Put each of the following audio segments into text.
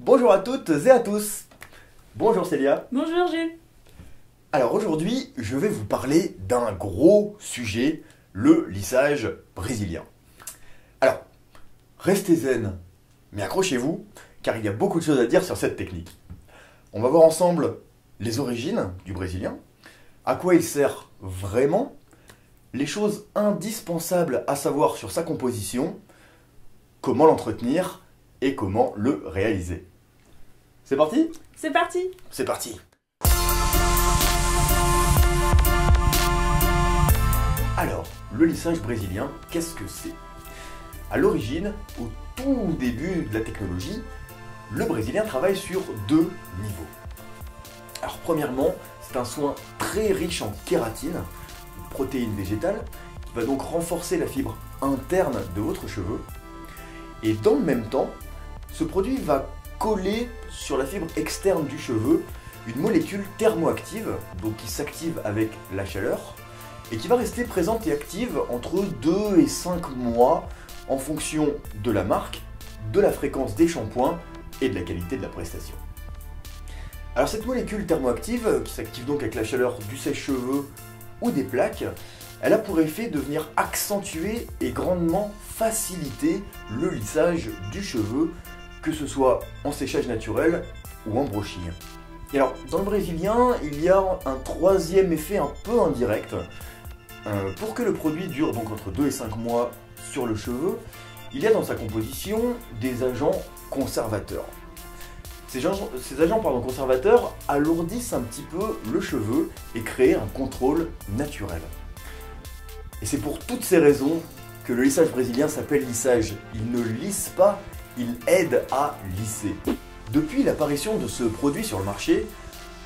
Bonjour à toutes et à tous. Bonjour Célia. Bonjour Gilles. Alors aujourd'hui, je vais vous parler d'un gros sujet, le lissage brésilien. Alors, restez zen, mais accrochez-vous, car il y a beaucoup de choses à dire sur cette technique. On va voir ensemble les origines du brésilien, à quoi il sert vraiment, les choses indispensables à savoir sur sa composition, comment l'entretenir et comment le réaliser. C'est parti ? C'est parti. C'est parti. Alors, le lissage brésilien, qu'est-ce que c'est ? À l'origine, au tout début de la technologie, le brésilien travaille sur deux niveaux. Alors premièrement, c'est un soin très riche en kératine, une protéine végétale, qui va donc renforcer la fibre interne de votre cheveu. Et dans le même temps, ce produit va coller sur la fibre externe du cheveu une molécule thermoactive, donc qui s'active avec la chaleur, et qui va rester présente et active entre 2 et 5 mois en fonction de la marque, de la fréquence des shampoings et de la qualité de la prestation. Alors cette molécule thermoactive, qui s'active donc avec la chaleur du sèche-cheveux ou des plaques, elle a pour effet de venir accentuer et grandement faciliter le lissage du cheveu, que ce soit en séchage naturel ou en brushing. Et alors, dans le brésilien, il y a un troisième effet un peu indirect. Pour que le produit dure donc entre 2 et 5 mois sur le cheveu, il y a dans sa composition des agents conservateurs. Ces agents conservateurs alourdissent un petit peu le cheveu et créent un contrôle naturel. Et c'est pour toutes ces raisons que le lissage brésilien s'appelle lissage. Il ne lisse pas, il aide à lisser. Depuis l'apparition de ce produit sur le marché,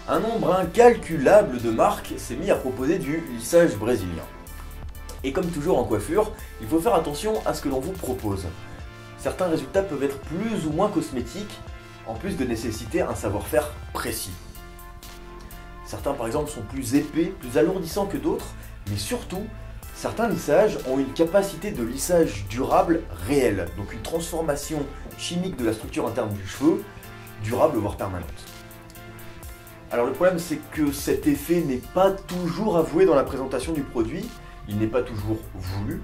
un nombre incalculable de marques s'est mis à proposer du lissage brésilien. Et comme toujours en coiffure, il faut faire attention à ce que l'on vous propose. Certains résultats peuvent être plus ou moins cosmétiques, en plus de nécessiter un savoir-faire précis. Certains par exemple sont plus épais, plus alourdissants que d'autres, mais surtout, certains lissages ont une capacité de lissage durable réelle, donc une transformation chimique de la structure interne du cheveu, durable voire permanente. Alors le problème c'est que cet effet n'est pas toujours avoué dans la présentation du produit, il n'est pas toujours voulu,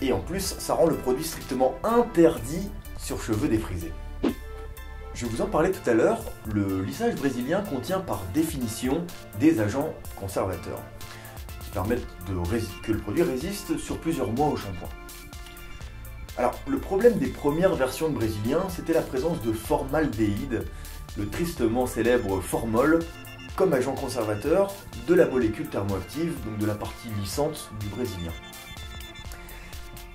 et en plus ça rend le produit strictement interdit sur cheveux défrisés. Je vous en parlais tout à l'heure, le lissage brésilien contient par définition des agents conservateurs, qui permettent que le produit résiste sur plusieurs mois au shampoing. Alors le problème des premières versions de brésilien, c'était la présence de formaldéhyde, le tristement célèbre formol, comme agent conservateur de la molécule thermoactive, donc de la partie lissante du brésilien.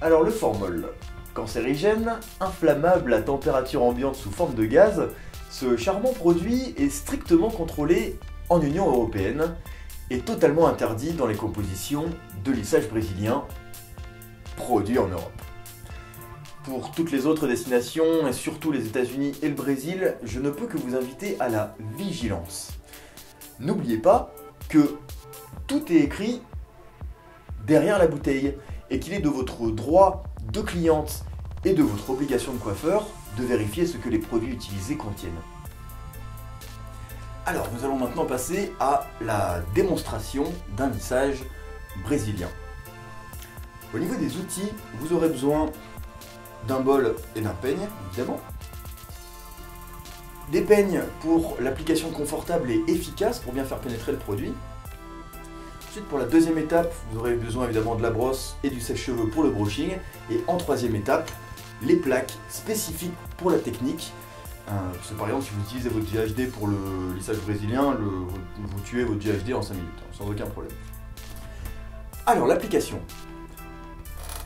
Alors le formol, cancérigène, inflammable à température ambiante sous forme de gaz, ce charmant produit est strictement contrôlé en Union européenne et totalement interdit dans les compositions de lissage brésilien produits en Europe. Pour toutes les autres destinations, et surtout les États-Unis et le Brésil, je ne peux que vous inviter à la vigilance. N'oubliez pas que tout est écrit derrière la bouteille et qu'il est de votre droit de cliente et de votre obligation de coiffeur de vérifier ce que les produits utilisés contiennent. Alors, nous allons maintenant passer à la démonstration d'un lissage brésilien. Au niveau des outils, vous aurez besoin d'un bol et d'un peigne, évidemment. Des peignes pour l'application confortable et efficace pour bien faire pénétrer le produit. Ensuite, pour la deuxième étape, vous aurez besoin évidemment de la brosse et du sèche-cheveux pour le brushing. Et en troisième étape, les plaques spécifiques pour la technique. C'est par exemple si vous utilisez votre GHD pour le lissage brésilien, vous tuez votre GHD en 5 minutes, sans aucun problème. Alors l'application.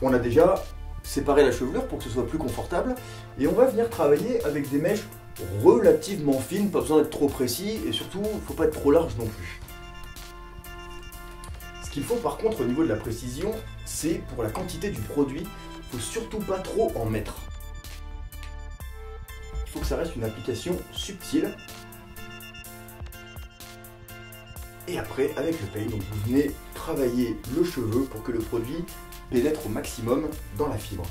On a déjà séparé la chevelure pour que ce soit plus confortable. Et on va venir travailler avec des mèches relativement fines, pas besoin d'être trop précis. Et surtout, il ne faut pas être trop large non plus. Ce qu'il faut par contre au niveau de la précision, c'est pour la quantité du produit, il ne faut surtout pas trop en mettre. Il faut que ça reste une application subtile. Et après, avec le peigne, donc vous venez travailler le cheveu pour que le produit pénètre au maximum dans la fibre.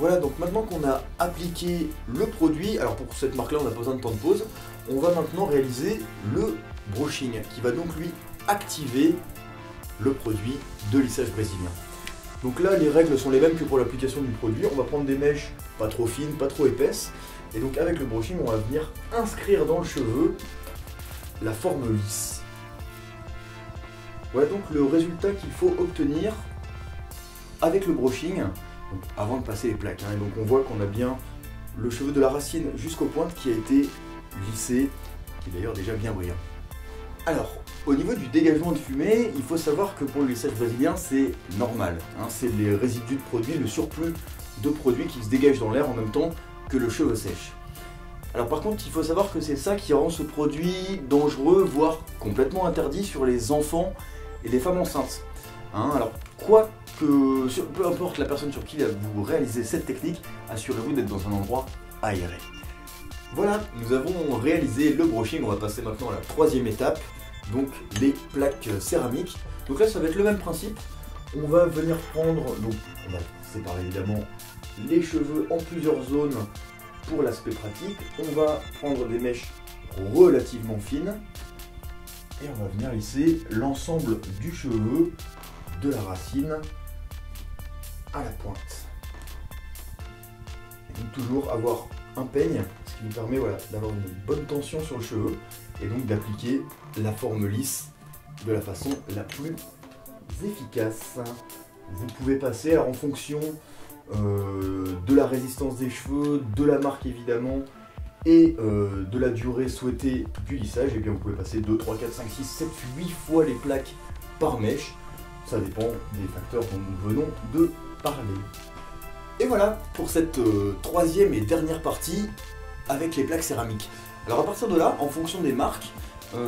Voilà, donc maintenant qu'on a appliqué le produit, alors pour cette marque là on n'a pas besoin de temps de pause, on va maintenant réaliser le brushing qui va donc lui activer le produit de lissage brésilien. Donc là les règles sont les mêmes que pour l'application du produit, on va prendre des mèches pas trop fines, pas trop épaisses, et donc avec le brushing on va venir inscrire dans le cheveu la forme lisse. Voilà donc le résultat qu'il faut obtenir avec le brushing, donc avant de passer les plaques. Et donc on voit qu'on a bien le cheveu de la racine jusqu'aux pointes qui a été lissé, qui est d'ailleurs déjà bien brillant. Alors, au niveau du dégagement de fumée, il faut savoir que pour le lissage brésilien, c'est normal. C'est les résidus de produits, le surplus de produits qui se dégagent dans l'air en même temps que le cheveu sèche. Alors par contre, il faut savoir que c'est ça qui rend ce produit dangereux, voire complètement interdit sur les enfants et les femmes enceintes. Alors, peu importe la personne sur qui vous réalisez cette technique, assurez-vous d'être dans un endroit aéré. Voilà, nous avons réalisé le brushing, on va passer maintenant à la troisième étape, donc les plaques céramiques. Donc là ça va être le même principe, on va venir prendre, donc on va séparer évidemment les cheveux en plusieurs zones pour l'aspect pratique. On va prendre des mèches relativement fines et on va venir lisser l'ensemble du cheveu de la racine à la pointe. Et donc toujours avoir un peigne, ce qui nous permet d'avoir une bonne tension sur le cheveu et donc d'appliquer la forme lisse de la façon la plus efficace. Vous pouvez passer, alors en fonction de la résistance des cheveux, de la marque évidemment, et de la durée souhaitée du lissage, et bien vous pouvez passer 2, 3, 4, 5, 6, 7, 8 fois les plaques par mèche. Ça dépend des facteurs dont nous venons de parler. Et voilà pour cette troisième et dernière partie avec les plaques céramiques. Alors à partir de là, en fonction des marques,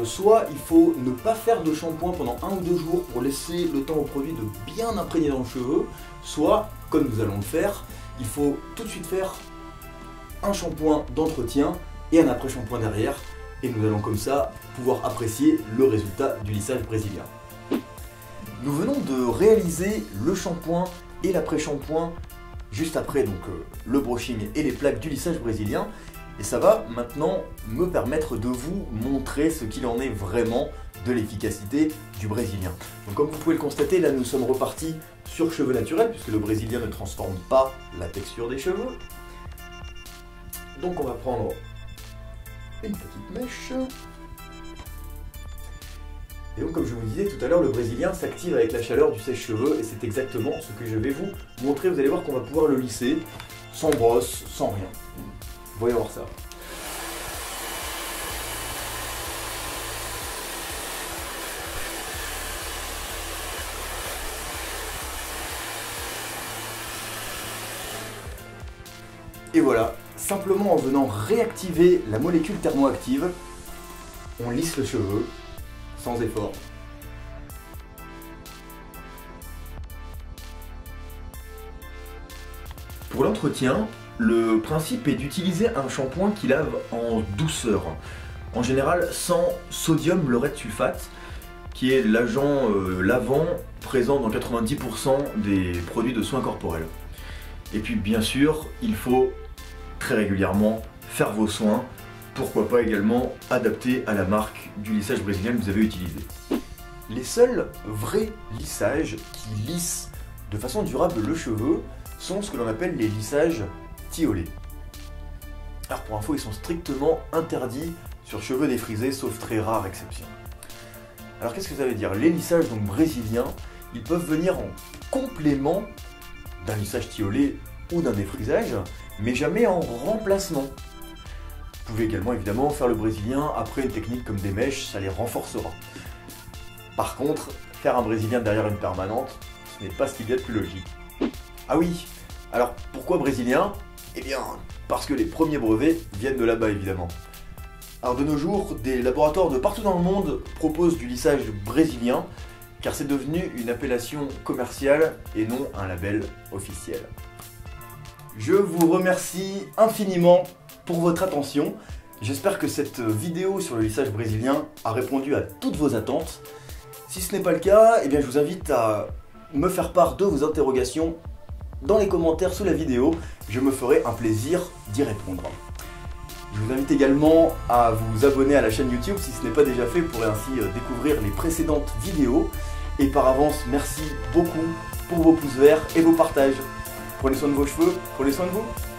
soit il faut ne pas faire de shampoing pendant 1 ou 2 jours pour laisser le temps au produit de bien imprégner dans le cheveu, soit, comme nous allons le faire, il faut tout de suite faire un shampoing d'entretien et un après-shampoing derrière, et nous allons comme ça pouvoir apprécier le résultat du lissage brésilien. Nous venons de réaliser le shampoing et l'après-shampoing juste après donc le brushing et les plaques du lissage brésilien, et ça va maintenant me permettre de vous montrer ce qu'il en est vraiment de l'efficacité du brésilien. Donc comme vous pouvez le constater, là nous sommes repartis sur cheveux naturels puisque le brésilien ne transforme pas la texture des cheveux. Donc on va prendre une petite mèche. Et donc comme je vous disais tout à l'heure, le brésilien s'active avec la chaleur du sèche-cheveux et c'est exactement ce que je vais vous montrer. Vous allez voir qu'on va pouvoir le lisser sans brosse, sans rien. Voyons voir ça. Et voilà, simplement en venant réactiver la molécule thermoactive, on lisse le cheveu sans effort. Pour l'entretien, le principe est d'utiliser un shampoing qui lave en douceur, en général sans sodium laureth sulfate, qui est l'agent lavant présent dans 90% des produits de soins corporels. Et puis bien sûr, il faut très régulièrement faire vos soins, pourquoi pas également adapter à la marque du lissage brésilien que vous avez utilisé. Les seuls vrais lissages qui lissent de façon durable le cheveu sont ce que l'on appelle les lissages tiolés. Alors pour info, ils sont strictement interdits sur cheveux défrisés, sauf très rare exception. Alors qu'est-ce que ça veut dire? Les lissages donc brésiliens, ils peuvent venir en complément d'un lissage tiolé ou d'un défrisage, mais jamais en remplacement. Vous pouvez également évidemment faire le brésilien après une technique comme des mèches, ça les renforcera. Par contre, faire un brésilien derrière une permanente, ce n'est pas ce qu'il y a de plus logique. Ah oui, alors pourquoi brésilien? Eh bien, parce que les premiers brevets viennent de là-bas évidemment. Alors de nos jours, des laboratoires de partout dans le monde proposent du lissage brésilien, car c'est devenu une appellation commerciale et non un label officiel. Je vous remercie infiniment pour votre attention. J'espère que cette vidéo sur le lissage brésilien a répondu à toutes vos attentes. Si ce n'est pas le cas, eh bien je vous invite à me faire part de vos interrogations dans les commentaires sous la vidéo, je me ferai un plaisir d'y répondre. Je vous invite également à vous abonner à la chaîne YouTube si ce n'est pas déjà fait, vous pourrez ainsi découvrir les précédentes vidéos. Et par avance, merci beaucoup pour vos pouces verts et vos partages. Prenez soin de vos cheveux, prenez soin de vous.